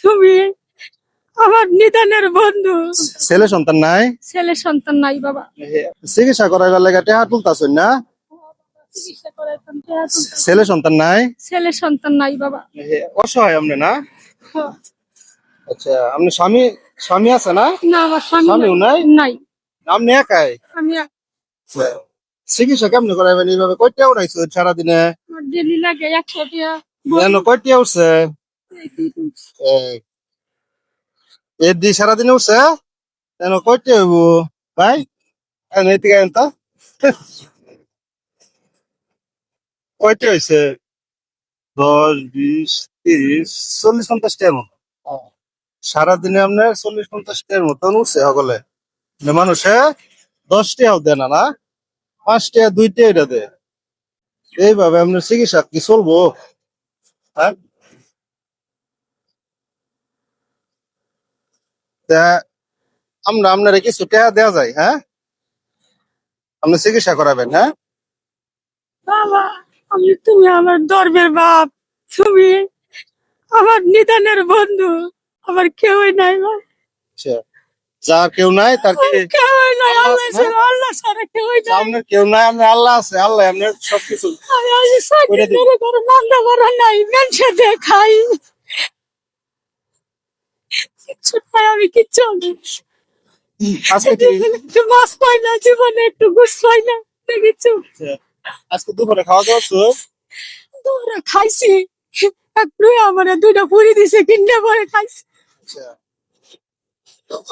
তুমি আমার নিদানের বন্ধু। ছেলে সন্তান নাই? ছেলে সন্তান নাই বাবা। চিকিৎসা করাইবার লাগে টাকা তুলতাছেন না? চিকিৎসা করাইতাম, টাকা তুলতাম। ছেলে সন্তান নাই? ছেলে সন্তান নাই বাবা। অসহায় আপনি না? হ্যাঁ। আচ্ছা, আপনি স্বামী স্বামী আছে না? না, আমার স্বামী স্বামীও নাই? নাই। আপনি একাই? আমি চিকিৎসা কেমনে করাইবেন এইভাবে? কয়টা উঠাইছো সারাদিনে? আমার ডেলি লাগে 100 টাকা। যেন কয়টা উঠছে? এর দিয়ে সারাদিনে উঠছে? যেন কয়টা হইব ভাই? এদিকে আইন তো। কয়টা হয়েছে? 10, 20, 30, 40, 50 টার মতো। সারাদিনে আপনার 40-50 টার মতন উঠছে সকলে। মানুষে 10 টাকাও দেয় না, না 5 টাকা 2 টাকা এটা দেয়। এইভাবে আপনার চিকিৎসা কি চলবো? হ্যাঁ, তা আমরা আপনার কিছু টাকা দেওয়া যায়, হ্যাঁ আপনি চিকিৎসা করাবেন, হ্যাঁ? বাবা, তুমি আমার ধর্মের বাপ। তুমি আমার নিদানের বন্ধু। আমার কেউই নাই বাবা। আচ্ছা, যার কেউ নাই তার কি কেউই নাই, আল্লাহ আল্লাহ আছে, ছাড়া, আল্লাহ ছাড়া কেউই নাই। আপনার কেউ নাই, আপনার আল্লাহ আছে, আল্লাহ আপনার সবকিছু আমি আজ চাকরি করে দিবে। করে করে নান্দা করা নাই, মেনসে দেখাই কিচ্ছু নাই, আমি কিচ্ছু নেই। আজকে কি একটু মাছ পাই না জীবনে, একটু ঘুষ পাই না, কিছু আজকে দুপুরে খাওয়া দাওয়া হচ্ছে? তোরা খাইছি। একটু আমার দুইটা পুরি দিছে, কিনে পরে খাইছি। আচ্ছা,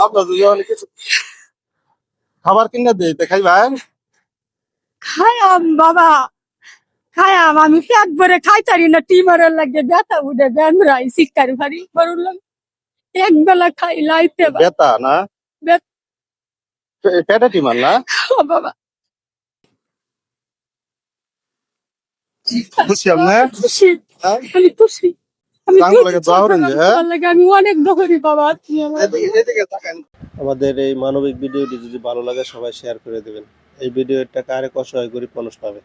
আপনার যদি অনেক কিছু খাবার কিনে দেয় তা খাইবেন? খায়াম বাবা, খায়াম। আমি পেট ভরে খাইতারি না, টিমারের লাগে ব্যথা উঠে ব্যান্ডরাই শিকারি ভারি বড়লাম। এক বেলা খাই লাইতে বেতা না পেটে টিমার না? বাবা। খুশি আপনি? খুশি, হ্যাঁ? আমি খুশি। আমি চাঙ্গু লাগে দোয়া করেন যে, হ্যাঁ? লাগে, আমি অনেক দখরি বাবা। এদিকে তাকান। আমাদের এই মানবিক ভিডিওটি যদি ভালো লাগে সবাই শেয়ার করে দেবেন। এই ভিডিওটা কারে অসহায় গরিব মানুষ পাবে।